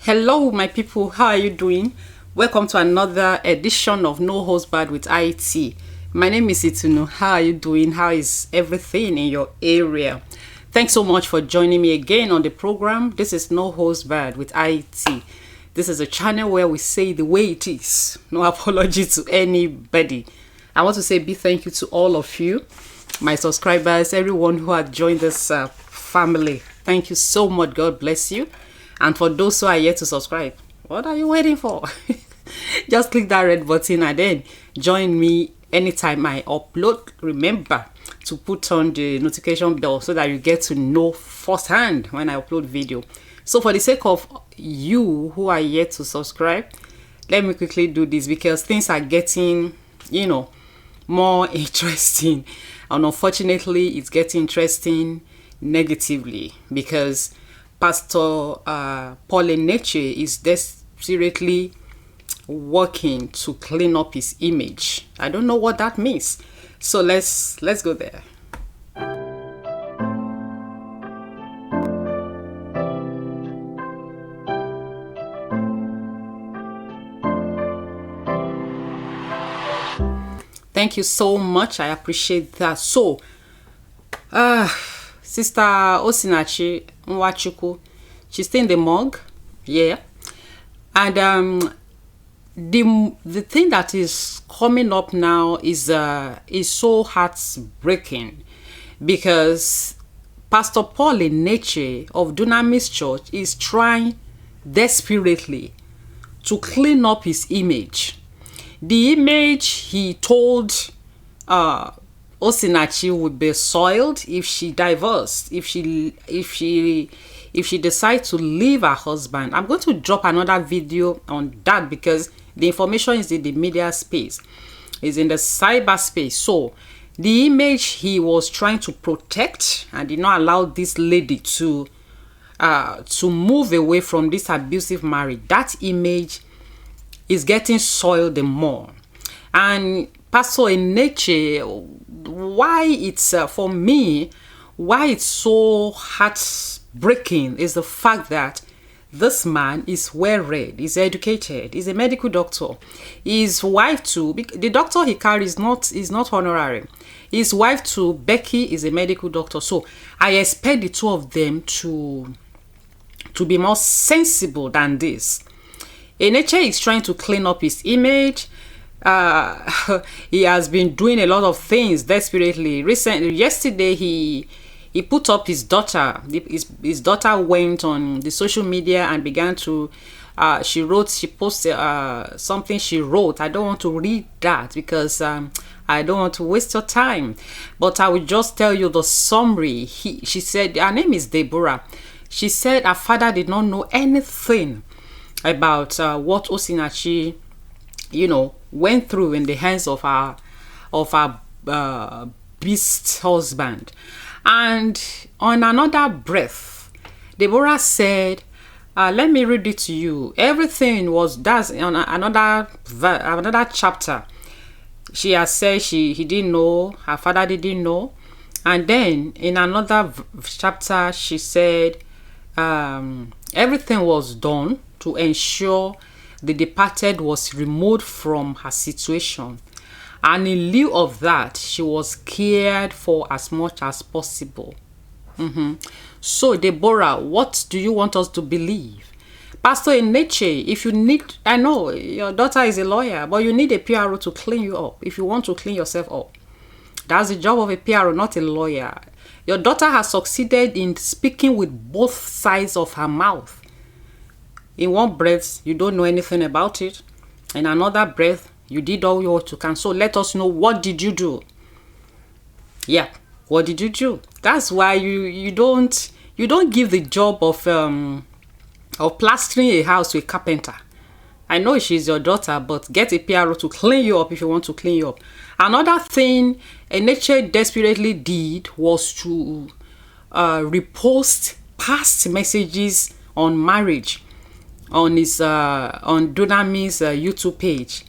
Hello, my people. How are you doing? Welcome to another edition of No Host Bad with IT. My name is Itunu. How are you doing? How is everything in your area? Thanks so much for joining me again on the program. This is No Host Bad with IT. This is a channel where we say the way it is. No apology to anybody. I want to say a big thank you to all of you, my subscribers, everyone who had joined this family. Thank you so much. God bless you. And for those who are yet to subscribe, what are you waiting for? Just click that red button and then join me anytime I upload. Remember to put on the notification bell so that you get to know firsthand when I upload video. So for the sake of you who are yet to subscribe, let me quickly do this because things are getting, more interesting. And unfortunately, it's getting interesting negatively because Pastor Paul Enenche is desperately working to clean up his image. I don't know what that means. So let's go there. Thank you so much. I appreciate that. So, Sister Osinachi Nwanchuckwu, she's still in the morgue, yeah. And the thing that is coming up now is so heartbreaking because Pastor Paul Enenche of Dunamis Church is trying desperately to clean up his image. The image he told Osinachi would be soiled if she divorced, if she decides to leave her husband. I'm going to drop another video on that because the information is in the media space, is in the cyberspace. So the image he was trying to protect and did not allow this lady to move away from this abusive marriage, that image is getting soiled more. And Pastor Enenche, why it's for me, why it's so heartbreaking is the fact that this man is well read, is educated, is a medical doctor. His wife too, the doctor he carries is not honorary. His wife too, Becky, is a medical doctor. So I expect the two of them to be more sensible than this. Enenche is trying to clean up his image. He has been doing a lot of things desperately. Yesterday, he put up his daughter. His daughter went on the social media and began to. She posted something she wrote. I don't want to read that because I don't want to waste your time. But I will just tell you the summary. She said her name is Deborah. She said her father did not know anything about what Osinachi, went through in the hands of her beast husband. And on another breath, Deborah said, let me read it to you. Everything that's on another chapter. She has said he didn't know, her father didn't know. And then in another chapter, she said everything was done to ensure the departed was removed from her situation. And in lieu of that, she was cared for as much as possible. So, Deborah, what do you want us to believe? Pastor Enenche, if you need, I know your daughter is a lawyer, but you need a PRO to clean you up if you want to clean yourself up. That's the job of a PRO, not a lawyer. Your daughter has succeeded in speaking with both sides of her mouth. In one breath, you don't know anything about it. In another breath, you did all you can. So let us know, what did you do? Yeah, what did you do? That's why you don't give the job of plastering a house to a carpenter. I know she's your daughter, but get a PRO to clean you up if you want to clean you up. Another thing Enenche desperately did was to repost past messages on marriage on his on Dunamis YouTube page,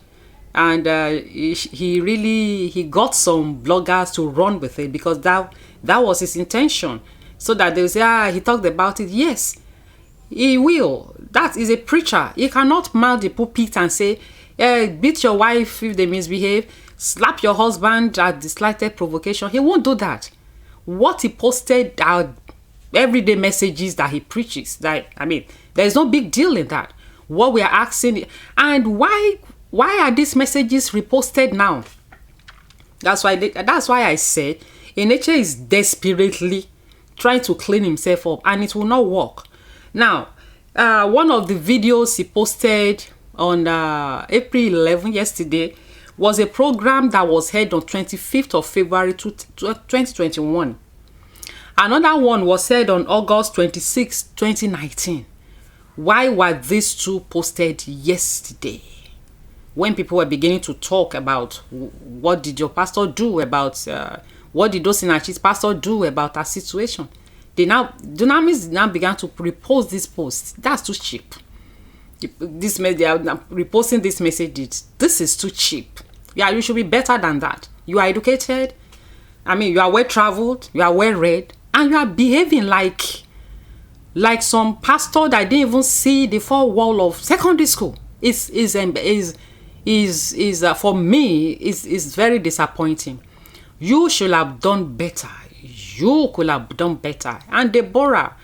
and he got some bloggers to run with it because that was his intention, so that they will say, he talked about it. Yes, He will. That is a preacher. He cannot mount the pulpit and say, beat your wife if they misbehave, slap your husband at the slightest provocation. He won't do that. What he posted are everyday messages that he preaches. There's no big deal in that. What we are asking, and why are these messages reposted now? That's why I said Enenche is desperately trying to clean himself up, and it will not work. Now, one of the videos he posted on April 11, yesterday, was a program that was held on 25th of February 2021. Another one was held on August 26, 2019. Why were these two posted yesterday? When people were beginning to talk about what did your pastor do about, what did Osinachi's pastor do about our situation? Dunamis now began to repost this post. That's too cheap. They are reposting these messages. This is too cheap. Yeah, you should be better than that. You are educated. You are well traveled. You are well read, and you are behaving like some pastor that didn't even see the four wall of secondary school. For me is very disappointing. You should have done better. You could have done better. And Deborah,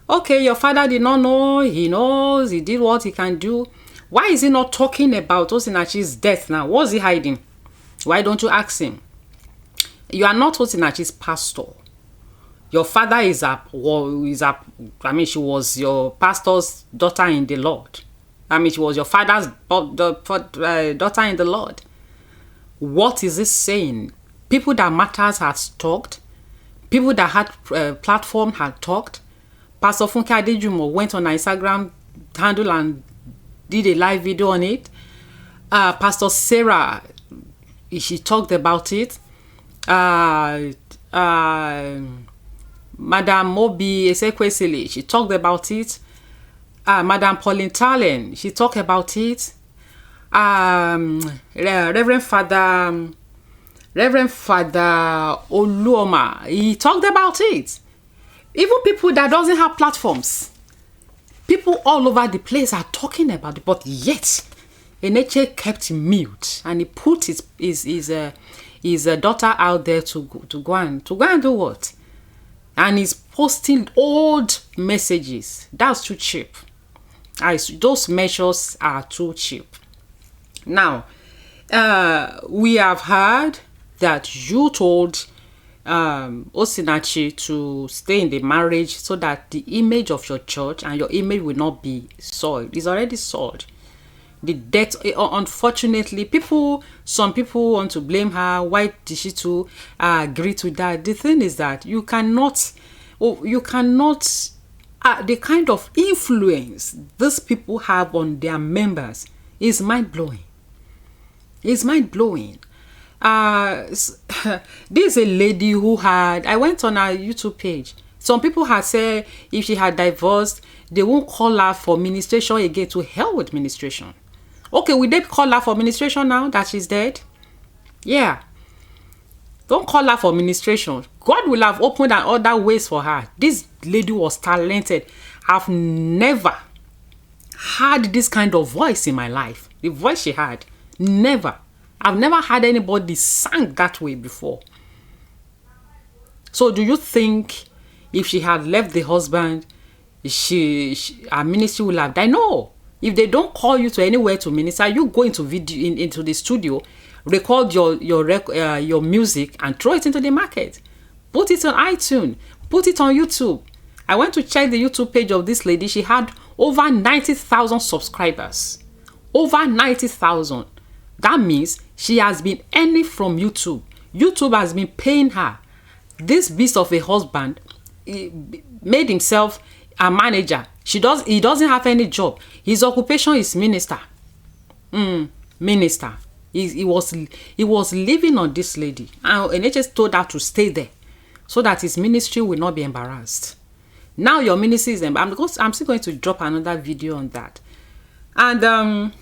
okay, your father did not know. He knows. He did what he can do. Why is he not talking about Osinachi's death now? What's he hiding? Why don't you ask him? You are not Osinachi's pastor. Your father she was your pastor's daughter in the Lord. She was your father's daughter in the Lord. What is this saying? People that matters has talked. People that had platform had talked. Pastor Funke Adejumo went on her Instagram handle and did a live video on it. Pastor Sarah, she talked about it. Madam Mobi Ezekwesili, she talked about it. Madam Pauline Talen, she talked about it. Reverend Father Oluoma, he talked about it. Even people that doesn't have platforms, people all over the place are talking about it, but yet Enenche kept mute, and he put his daughter out there to go and do what? And he's posting old messages. That's too cheap. Those measures are too cheap. Now, we have heard that you told Osinachi to stay in the marriage so that the image of your church and your image will not be soiled. It's already soiled. The death, unfortunately, some people want to blame her. Why did she to agree to that? The thing is that you cannot, the kind of influence these people have on their members is mind-blowing. It's mind-blowing. This is a lady who I went on her YouTube page. Some people had said if she had divorced, they won't call her for ministration again. To hell with ministration. Okay, will they call her for ministration now that she's dead? Yeah. Don't call her for ministration. God will have opened other ways for her. This lady was talented. I've never had this kind of voice in my life. The voice she had. Never. I've never had anybody sang that way before. So do you think if she had left the husband, her ministry will have died? No. If they don't call you to anywhere to minister, you go into the studio, record your music and throw it into the market. Put it on iTunes. Put it on YouTube. I went to check the YouTube page of this lady. She had over 90,000 subscribers. Over 90,000. That means she has been earning from YouTube. YouTube has been paying her. This beast of a husband made himself a manager. He doesn't have any job. His occupation is minister. Minister. He was living on this lady. And Enenche told her to stay there so that his ministry will not be embarrassed. Now your ministry is embarrassed, because I'm still going to drop another video on that. And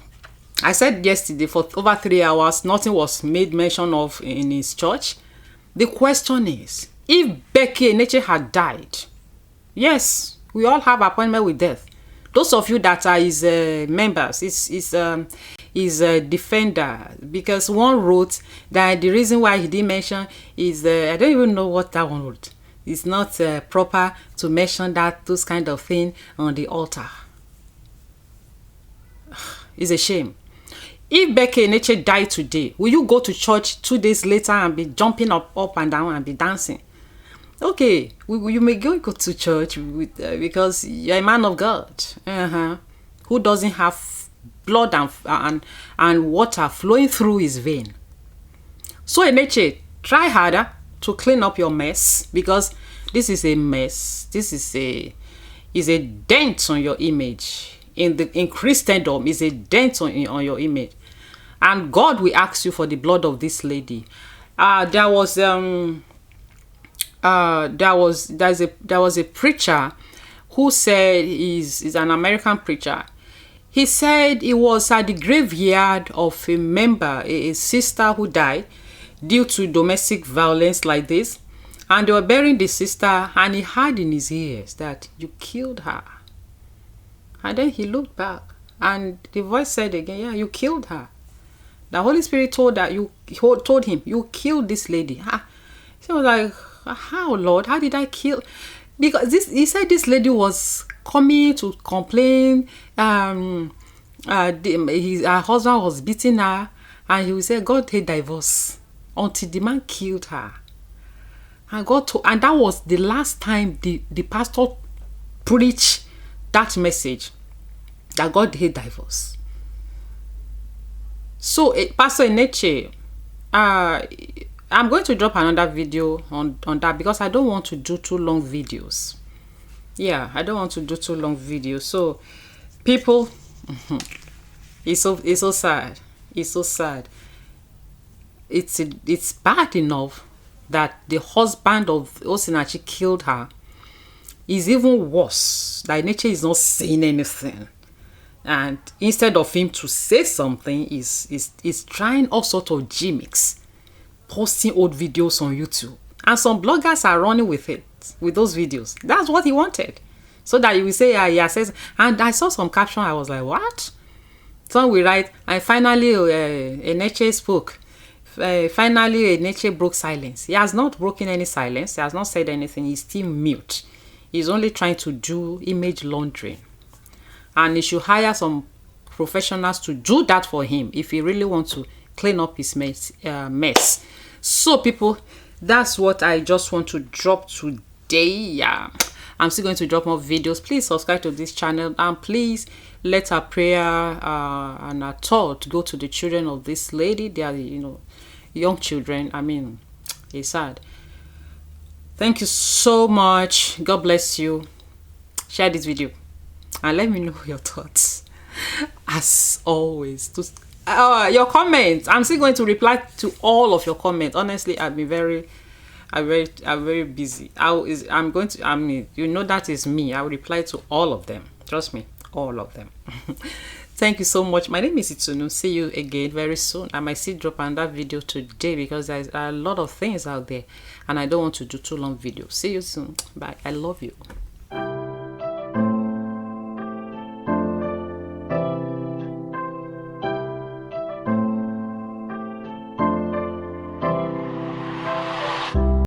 I said yesterday for over 3 hours, nothing was made mention of in his church. The question is, if Becky Enenche had died, yes, we all have appointment with death. Those of you that are his members, is a defender, because one wrote that the reason why he didn't mention is I don't even know what that one wrote. It's not proper to mention those kind of thing on the altar. It's a shame. If Becky Enenche died today, will you go to church 2 days later and be jumping up and down and be dancing? Okay, you may go to church with, because you're a man of God, who doesn't have blood and water flowing through his vein. So Enenche, try harder to clean up your mess, because this is a mess. This is a dent on your image. In Christendom, is a dent on your image, and God will ask you for the blood of this lady. There was a preacher who said he's an American preacher. He said he was at the graveyard of a member, a sister who died due to domestic violence like this, and they were burying the sister, and he heard in his ears that you killed her. And then he looked back, and the voice said again, yeah, you killed her. The Holy Spirit told him, you killed this lady. He was like, how, Lord? How did I kill? Because he said this lady was coming to complain. Her husband was beating her, and he would say, God hate divorce until the man killed her. And that was the last time the pastor preached that message, that God hate divorce. So Pastor Enenche, I'm going to drop another video on that, because I don't want to do too long videos. Yeah, I don't want to do too long videos. So people, it's so sad. It's so sad. It's bad enough that the husband of Osinachi killed her. Is even worse that Enenche is not saying anything, and instead of him to say something, is trying all sorts of gimmicks, posting old videos on YouTube, and some bloggers are running with those videos. That's what he wanted, so that you will say, yeah, says. And I saw some caption, I was like, what? Some will write, and finally Enenche spoke. Finally Enenche broke silence. He has not broken any silence. He has not said anything. He's still mute. He's only trying to do image laundering, and he should hire some professionals to do that for him if he really wants to clean up his mess. So people, that's what I just want to drop today. Yeah, I'm still going to drop more videos. Please subscribe to this channel, and please let our prayer and our thought go to the children of this lady. They are, young children. I mean, it's sad. Thank you so much. God bless you. Share this video and let me know your thoughts. As always, your comments. I'm still going to reply to all of your comments. Honestly, I'm very busy. That is me. I'll reply to all of them. Trust me, all of them. Thank you so much. My name is Itunu. See you again very soon. I might still drop another video today, because there's a lot of things out there and I don't want to do too long videos. See you soon. Bye. I love you.